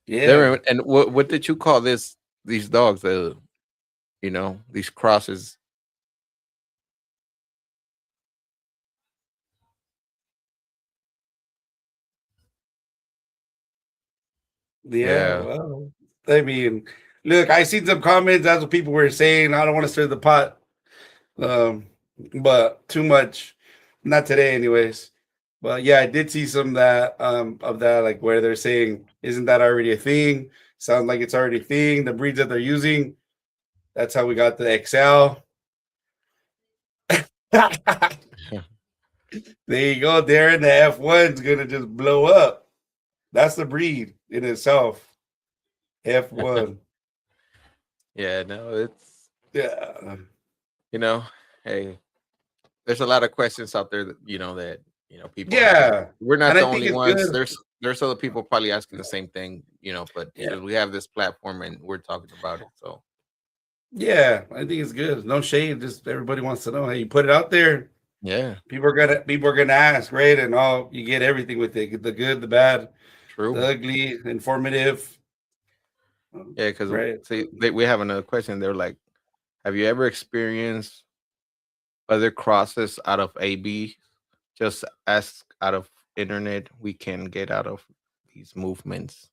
yeah, There and what did you call these dogs? These crosses. yeah. Yeah, Well, I mean, look, I seen some comments. That's what people were saying. I don't want to stir the pot, um, but too much. Not today, anyways. But yeah, I did see some of that like where they're saying, "Isn't that already a thing?" Sounds like it's already a thing. The breeds that they're using. That's how we got the XL. There you go, Darren. The F1's gonna just blow up. That's the breed in itself. F1. yeah. No, it's Yeah. you know, hey, there's a lot of questions out there that people have. Yeah. We're not And the I think only it's ones. good. There's other people probably asking the same thing. But Yeah. we have this platform and we're talking about it. So Yeah. I think it's good. No shade. Just everybody wants to know. Hey, you put it out there. yeah, People are gonna ask, right? And all you get everything with it. The good, the bad, the true. ugly, informative. Yeah, because Right. see, we have another question. They're like, have you ever experienced other crosses out of AB? Just ask out of internet we can get out of these movements.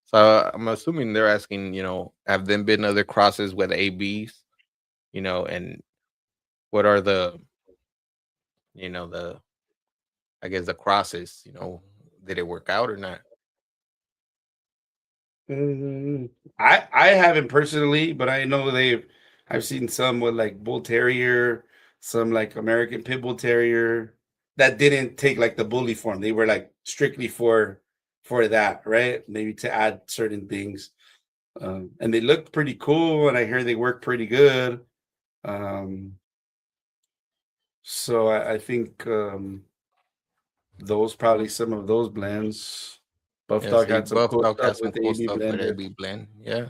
So I'm assuming they're asking, have there been other crosses with ABs? And what are the I guess the crosses, did it work out or not? Mhm. I haven't personally, but I know I've seen some with like bull terrier, some like American pit bull terrier that didn't take like the bully form. They were like strictly for that, right? Maybe to add certain things. And they looked pretty cool, and I hear they work pretty good. Um, so I think those probably some of those blends. Buff Yeah, Dog see, had some Buff cool Dog stuff has some with the cool AB stuff with blender. AB blend. Yeah.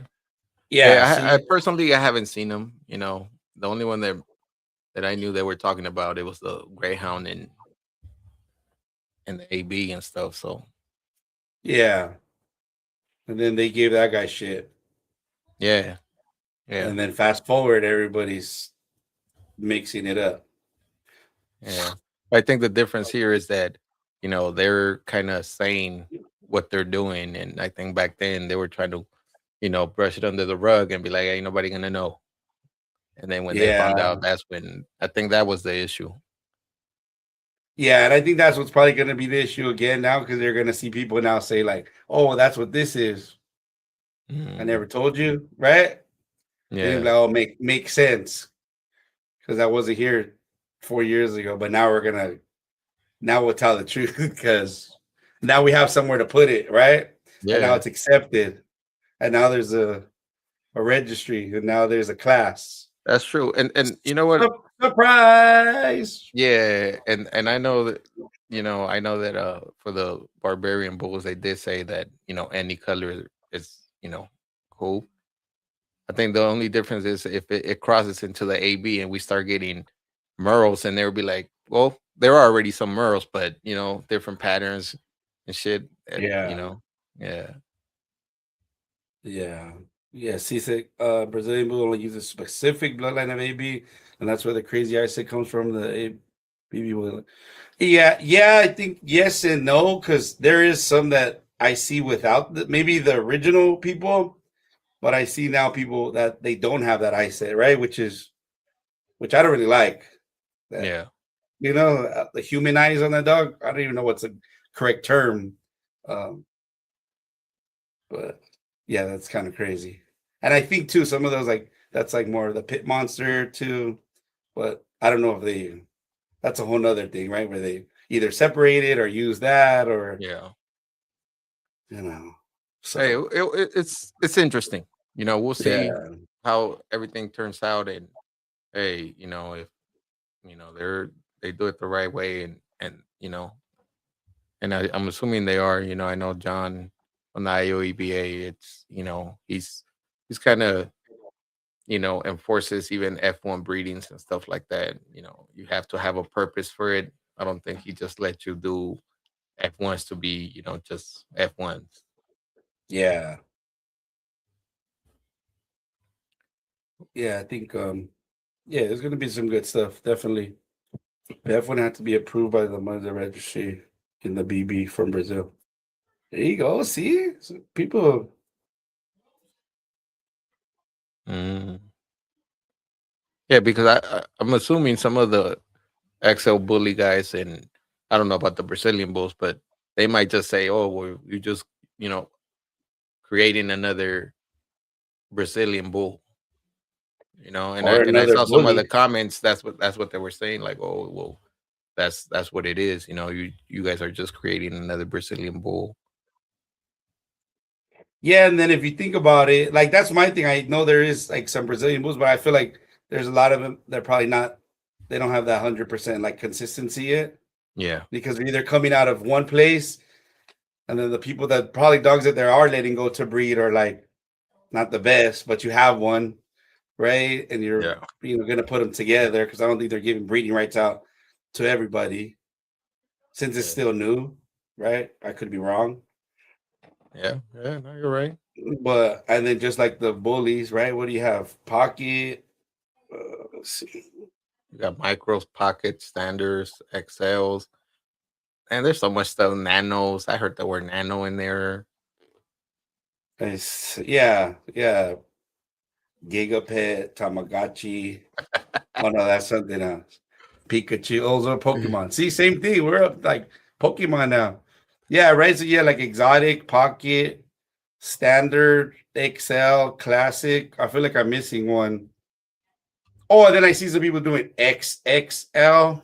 Yeah, Yeah, I see, personally I haven't seen them, The only one that I knew they were talking about it was the Greyhound and the AB and stuff. So yeah. And then they gave that guy shit. yeah, yeah, And then fast forward, everybody's mixing it up. yeah. I think the difference here is that, they're kind of saying what they're doing. And I think back then they were trying to, brush it under the rug and be like, ain't nobody gonna know. And then when they found Yeah. out, that's when I think that was the issue. Yeah. And I think that's what's probably going to be the issue again now because they're going to see people now say, like, oh, that's what this is. I Mm, never told you. Right. Then yeah. like, oh, make sense because I wasn't here 4 years ago. But now we'll tell the truth because now we have somewhere to put it. Right. And now Yeah. it's accepted. And now there's a registry and now there's a class. That's true. And you know Some, what? Surprise! Yeah, and I know that I know that for the barbarian bulls they did say that any color is cool. I think the only difference is if it crosses into the AB and we start getting merles, and they would be like, well, there are already some merles, but different patterns and shit. Yeah, Yeah, yeah, yeah. CISIC, Brazilian Blue only uses specific bloodline of AB, and that's where the crazy eyesight comes from. The ABB bloodline. Yeah, yeah. I think yes and no, because there is some that I see without maybe the original people, but I see now people that they don't have that eyesight, right? Which I don't really like. That yeah. the human eyes on that dog. I don't even know what's a correct term, um, but yeah, that's kind of crazy. And I think too, some of those like that's like more of the pit monster too. But I don't know if they. That's a whole nother thing, right? Where they either separate it or use that, or Yeah. you know. Hey, So it's interesting. We'll see yeah, how everything turns out, and hey, if they do it the right way, and I'm assuming they are. I know John on the IOEBA. It's he's kind of enforces even F1 breedings and stuff like that. You have to have a purpose for it. I don't think he just let you do F1s to be just F1s. yeah, yeah. I think yeah, there's gonna be some good stuff. Definitely, definitely have to be approved by the mother registry in the BB from Brazil. There you go. See, so people. Mm. Yeah, because I'm assuming some of the XL bully guys, and I don't know about the Brazilian bulls, but they might just say, "Oh, well, you just you know creating another Brazilian bull." And I Or and I another saw some of the bully. comments. That's what they were saying. Like, "Oh, well, that's what it is." You guys are just creating another Brazilian bull. Yeah, and then if you think about it, like that's my thing. I know there is like some Brazilian bulls, but I feel like there's a lot of them. They're probably not. They don't have that 100% like consistency yet Yeah, because they're either coming out of one place, and then the people that probably dogs that they are letting go to breed are like not the best, but you have one, right? And you're yeah, gonna put them together because I don't think they're giving breeding rights out to everybody since it's yeah, still new, right? I could be wrong. yeah, yeah. No, you're right. But and then just like the bullies, right? What do you have? Pocket. Let's see. You got micros, pockets, standards, XLs, and there's so much stuff. Nanos. I heard the word nano in there. Yeah, yeah. Gigapet, Tamagotchi. Oh no, that's something else. Pikachu. Those are Pokemon. See, same thing. We're up like Pokemon now. Yeah, right. So yeah, like exotic, pocket, standard, XL, classic. I feel like I'm missing one. Oh, and then I see some people doing XXL,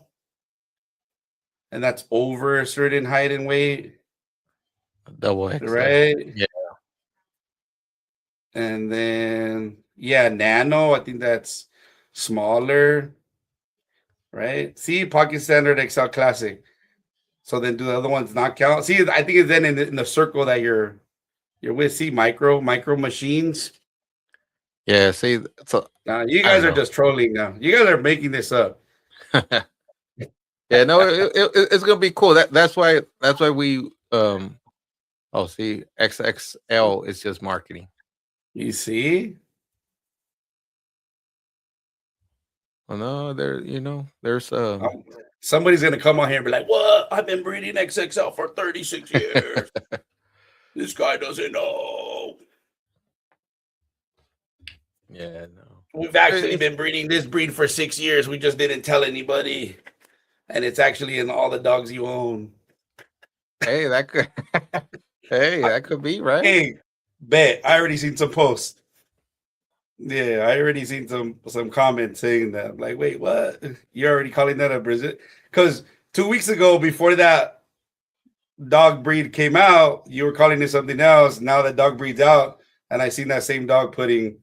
and that's over a certain height and weight, Double XL. right? Yeah, And then yeah, nano. I think that's smaller, right? See, pocket standard, XL classic. So then do the other ones not count? See, I think it's then in the circle that you're with. See, micro machines. yeah. See, so Now you I guys don't are know. just trolling now. You guys are making this up. Yeah, no, it's gonna be cool. That's why we oh, see, XXL is just marketing. You see? Oh no, there's Um, Somebody's gonna come on here and be like, "What? I've been breeding XXL for 36 years. This guy doesn't know. yeah, no. We've actually It's been breeding this breed for 6 years. We just didn't tell anybody, and it's actually in all the dogs you own." hey, that could hey, I, that could be right. hey, bet I already seen some posts. Yeah, I already seen some comments saying that. I'm like, wait, what? You're already calling that a Brazil? Because 2 weeks ago, before that dog breed came out, you were calling it something else. Now that dog breed's out, and I seen that same dog putting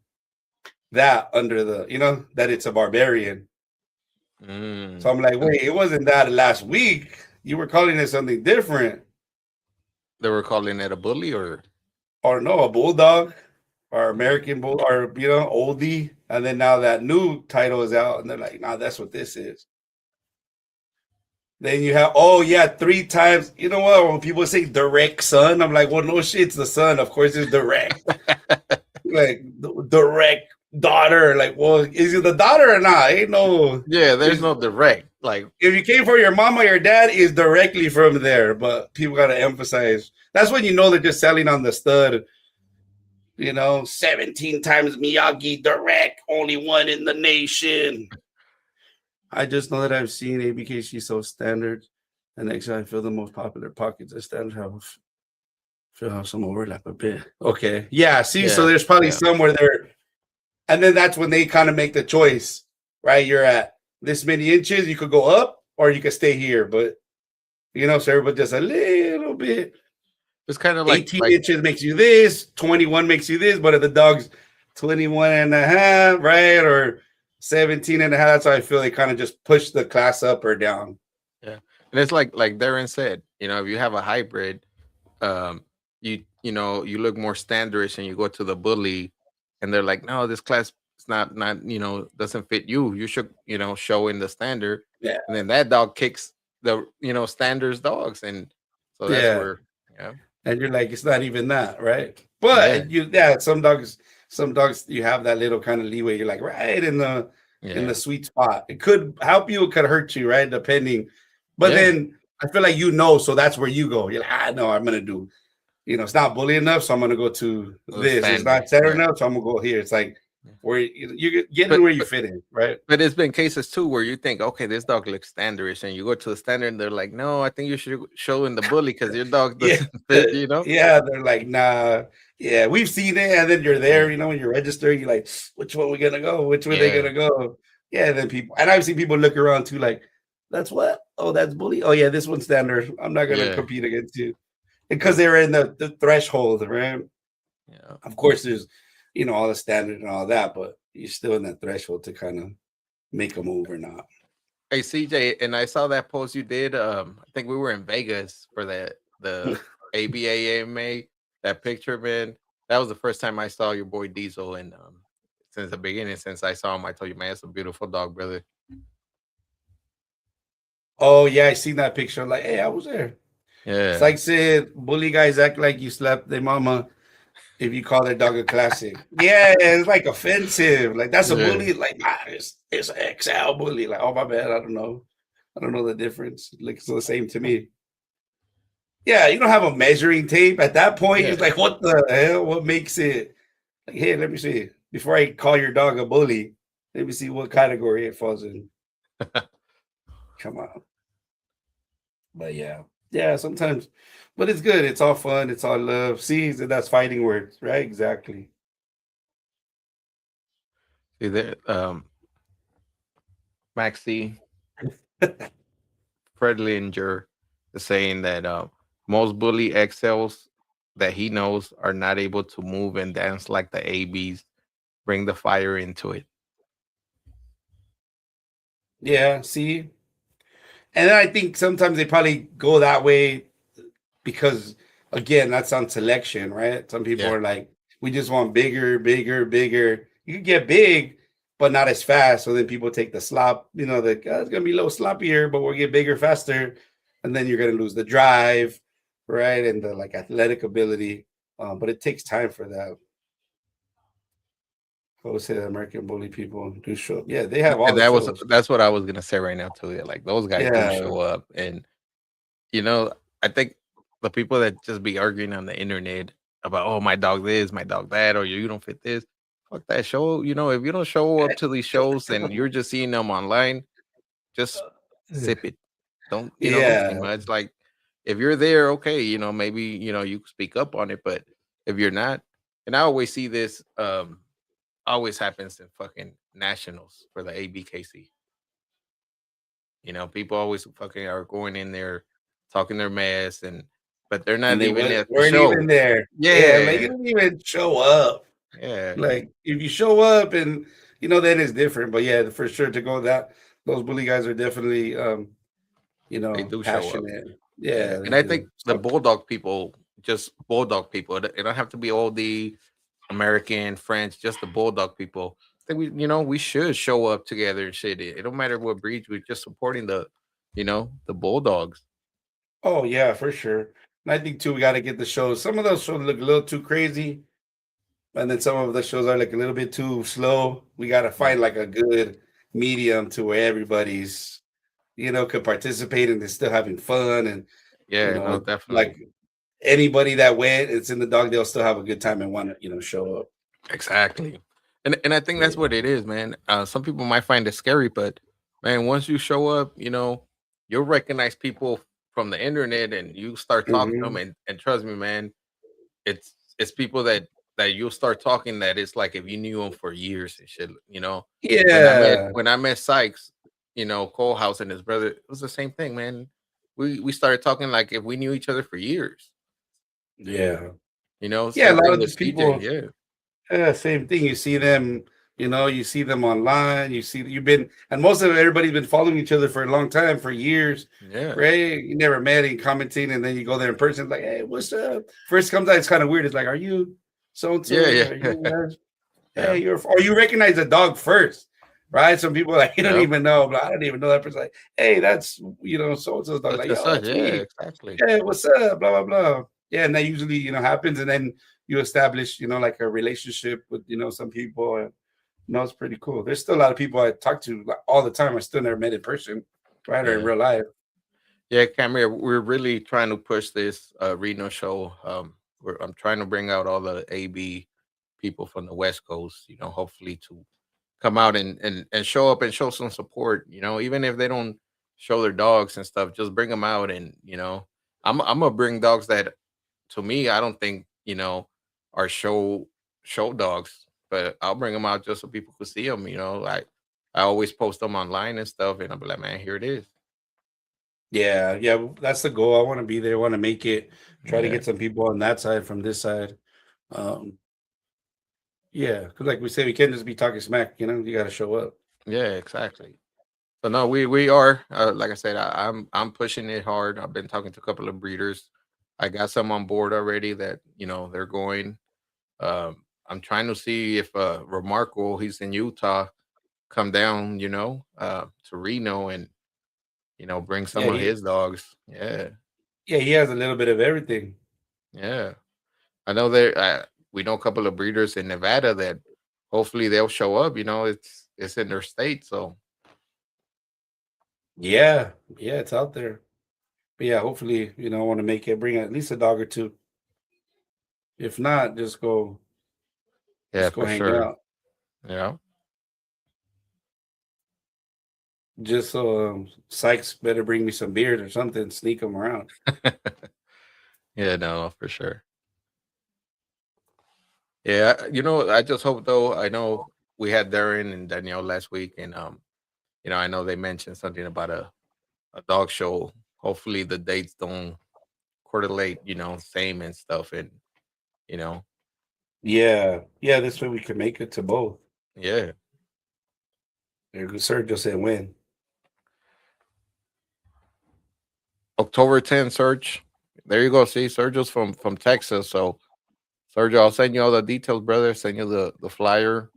that under that it's a barbarian. So Mm. I'm like, And wait, it wasn't that last week. You were calling it something different, they were calling it a bully, or or no, a bulldog, or American bull, or oldie. And then now that new title is out, and they're like, nah, that's what this is. Then you have, oh yeah, three times. You know what? When people say direct son, I'm like, well, no shit, it's the son. Of course, it's direct. Like direct daughter. Like, well, is it the daughter or not? Ain't no. yeah, there's There's no direct. Like, if you came from your mama, your dad is directly from there. But people gotta emphasize. That's when you know they're just selling on the stud. 17 times Miyagi direct, only one in the nation. I just know that I've seen ABKC so standard. And actually, I feel the most popular pockets of standard have some overlap a bit. Okay. Yeah. See, so yeah, there's probably yeah, somewhere there. And then that's when they kind of make the choice, right? You're at this many inches, you could go up or you could stay here. But, so everybody just a little bit. it's kind of 18 like inches makes you this, 21 makes you this, but if the dog's 21 and a half, right? Or 17 and a half, that's how I feel they kind of just push the class up or down. yeah, and it's like Darren said, if you have a hybrid, um, you look more standardish, and you go to the bully, and they're like, no, this class is not doesn't fit you. You should show in the standard, Yeah. and then that dog kicks the standards dogs, and so that's Yeah. where yeah And you're like, it's not even that, right? yeah But some dogs, you have that little kind of leeway. You're like right in the yeah sweet spot. It could help you, it could hurt you, right? Depending. But yeah then I feel like so that's where you go. You're like, no, I'm gonna do, it's not bully enough, so I'm gonna go to the this. It's standard not center yeah. enough, so I'm gonna go here. It's like Yeah. where you get in But where you fit in, right? But it's been cases too where you think, okay, this dog looks standardish, and you go to the standard, and they're like, no, I think you should show in the bully because your dog Yeah. doesn't fit. Yeah, they're like, nah. Yeah, we've seen it, and then you're there, Yeah, when you're registering, you're like, which one we gonna go? Which way they yeah, gonna go? Yeah, and then I've seen people look around too, like, that's what? Oh, that's bully. Oh yeah, this one's standard. I'm not gonna yeah, compete against you because they're in the threshold, right? yeah. Of course, there's all the standard and all that, but you're still in that threshold to kind of make a move or not. Hey CJ, and I saw that post you did. I think we were in Vegas for the ABAMA. That picture, man. That was the first time I saw your boy Diesel, and since the beginning, since I saw him, I told you, man, it's a beautiful dog, brother. Oh yeah, I seen that picture. I'm like, hey, I was there. It's Yeah, like said, bully guys act like you slapped their mama if you call their dog a classic. Yeah, it's like offensive. Like that's a yeah, bully. Like it's an XL bully. Like, oh my bad, I don't know. I don't know the difference. Like it's the same to me. Yeah, you don't have a measuring tape at that point. It's yeah. like, what the hell? What makes it like, hey, let me see. Before I call your dog a bully, let me see what category it falls in. Come on. But yeah, sometimes, but it's good. It's all fun. It's all love. See, that's fighting words, right? Exactly. See there, Maxie Fredlinger is saying that most bully XLs that he knows are not able to move and dance like the ABs. Bring the fire into it. Yeah, see, and then I think sometimes they probably go that way because, again, that's on selection, right? Some people Yeah, are like, we just want bigger, bigger, bigger. You can get big, but not as fast. So then people take the slop, it's gonna be a little sloppier, but we'll get bigger faster, and then you're gonna lose the drive, right, and the like athletic ability. But it takes time for that. I would say that American bully people do show up. Yeah, they have all and the shows. that's what I was gonna say right now too. Yeah, like those guys do Yeah, show up, and you know, I think the people that just be arguing on the internet about, oh, my dog this, my dog that, or you don't fit this. Fuck that show. If you don't show up to these shows and you're just seeing them online, just sip it. Don't say yeah, much. Like if you're there, okay, maybe you speak up on it, but if you're not, and I always see this always happens in fucking nationals for the ABKC. People always fucking are going in there talking their mess, but they're and not they even at the weren't even show. there. Yeah, like Yeah, you didn't even show up. yeah, Like if you show up and then it's different. But yeah, for sure to go those bully guys are definitely They do show up. passionate. Yeah, Yeah, they and I do. think the So, bulldog people, just bulldog people. It don't have to be all the American, French, just the bulldog people. I think we should show up together and shit. It don't matter what breeds. We're just supporting the bulldogs. oh yeah, for sure. And I think too, we got to get the shows. Some of those shows look a little too crazy, and then some of the shows are like a little bit too slow. We got to Yeah, find like a good medium to where everybody's could participate and they're still having fun, and yeah, no, like definitely. anybody that went, it's in the dog, they'll still have a good time and want to show up. Exactly. And I think that's Yeah. what it is, man. Some people might find it scary, but man, once you show up, you'll recognize people from the internet and you start talking to them Hmm. and trust me, man, it's people that you'll start talking that it's like if you knew them for years and shit. When I met Yeah. when I met Sykes, Colehouse and his brother, it was the same thing, man. We started talking like if we knew each other for years. Yeah. Yeah, a Same lot thing of with these CJ. people. Yeah. Yeah, same thing. You see them, you see them online. You've been, and most of everybody's been following each other for a long time, for years, Yeah. right? You never met and commenting, and then you go there in person, like, hey, what's up? First comes out, it's kind of weird. It's like, are you so and Yeah, so? Are yeah. you, Yeah. hey, or you recognize the dog first, right? Some people like you don't Yep. even know, but I don't even know that person. Like, hey, that's so and so's dog. Such Like, and yo, such. that's Yeah, me. exactly. Yeah, what's up? Blah blah blah. Yeah, and that usually happens, and then you establish like a relationship with some people, and it's pretty cool. There's still a lot of people I talk to like, all the time. I still never met in person, right, or in Yeah. real life. Yeah, Camille, we're really trying to push this Reno show. I'm trying to bring out all the AB people from the West Coast, hopefully to come out and show up and show some support, even if they don't show their dogs and stuff, just bring them out. And, I'm going to bring dogs that to me, I don't think, are show dogs, but I'll bring them out just so people could see them, like I always post them online and stuff. And I'll be like, man, here it is. Yeah, yeah, that's the goal. I want to be there. I want to make it. Try to Yeah. get some people on that side from this side. Um, yeah, because like we say, we can't just be talking smack. You got to show up. Yeah, exactly. So no, we are like I said, I'm pushing it hard. I've been talking to a couple of breeders. I got some on board already that they're going. I'm trying to see if Remarkable, he's in Utah, come down, to Reno and bring some Yeah, of his dogs. Yeah, he has a little bit of everything. yeah. I know there. We know a couple of breeders in Nevada that hopefully they'll show up. It's in their state, so Yeah, yeah, it's out there. But yeah, hopefully, I want to make it. Bring at least a dog or two. If not, yeah, just go for hang sure. out. Yeah. Just so Sykes better bring me some beers or something. Sneak them around. Yeah, no, for sure. Yeah, I just hope though. I know we had Darren and Danielle last week, and I know they mentioned something about a dog show. Hopefully, the dates don't correlate, same and stuff, and you know, Yeah, yeah. This way we can make it to both. yeah. Sergio said when. October 10th, Serge. There you go. See, Sergio's from Texas, so Sergio, I'll send you all the details, brother. Send you the flyer.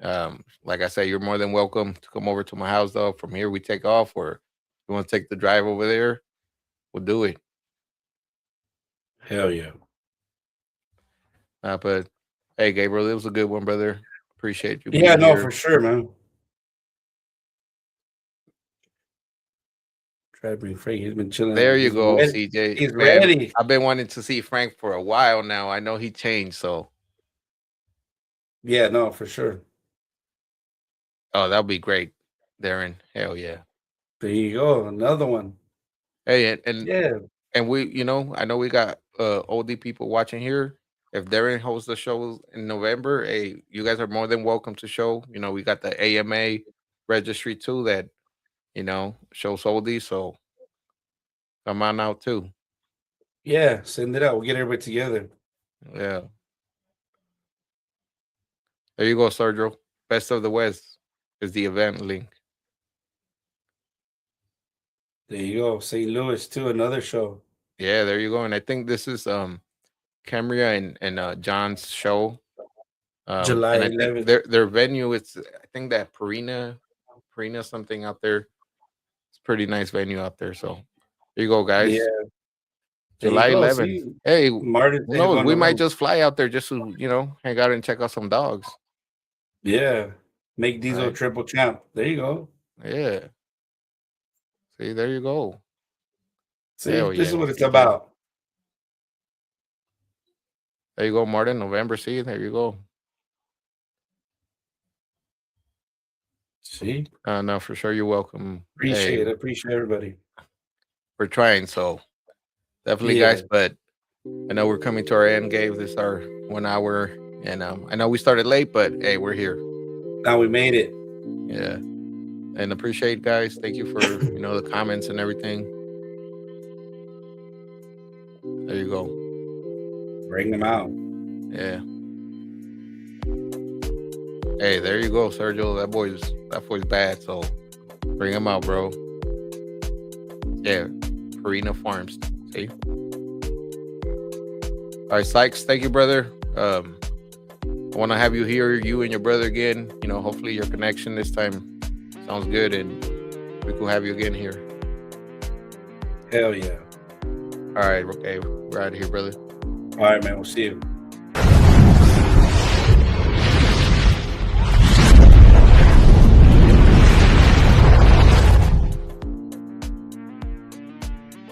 Like I said, you're more than welcome to come over to my house, though. From here, we take off, or you want to take the drive over there, we'll do it. Hell yeah. But hey, Gabriel, it was a good one, brother. Appreciate you Yeah, being no, for here. sure, man. Try to bring Frank. He's been chilling. There you He's go, ready. CJ. He's Man, ready. I've been wanting to see Frank for a while now. I know he changed, so Yeah, no, for sure. oh, that'll be great, Darren. Hell yeah. There you go. Another one. Hey, and Yeah. we, I know we got OD people watching here. If Darren hosts the show in November, hey, you guys are more than welcome to show. We got the AMA registry too that shows OD, so come on out too. Yeah. Send it out. We'll get everybody together. Yeah. There you go, Sergio. Best of the West is the event link. There you go. St. Louis too, another show. Yeah, there you go. And I think this is Camria and John's show. July And I think 11th. their venue is, I think that Perina something out there. It's a pretty nice venue out there. So there you go, Yeah, guys. there you July go. 11th. See, Hey, who Martin's knows? going We to might Rome. just fly out there just to, hang out and check out some dogs. Yeah, make Diesel Right? triple champ. There you go. Yeah. See, there you go. See, Hell this is yeah. what it's Yeah. about. There you go, Martin. November. See, there you go. See, No, for sure. You're welcome. Hey, appreciate everybody. we're trying. So definitely, Yeah, guys. But I know we're coming to our end, Gabe. This is our 1 hour. And I know we started late, but hey, we're here. now we made it. Yeah. And appreciate, guys. Thank you for, the comments and everything. There you go. Bring them out. Yeah. Hey, there you go, Sergio. That boy's bad. So bring him out, bro. Yeah. Farina Farms. See? All right, Sykes. Thank you, brother. I want to have you here, you and your brother again. Hopefully your connection this time sounds good and we could have you again here. Hell yeah. All right, okay. We're out of here, brother. All right, man. We'll see you.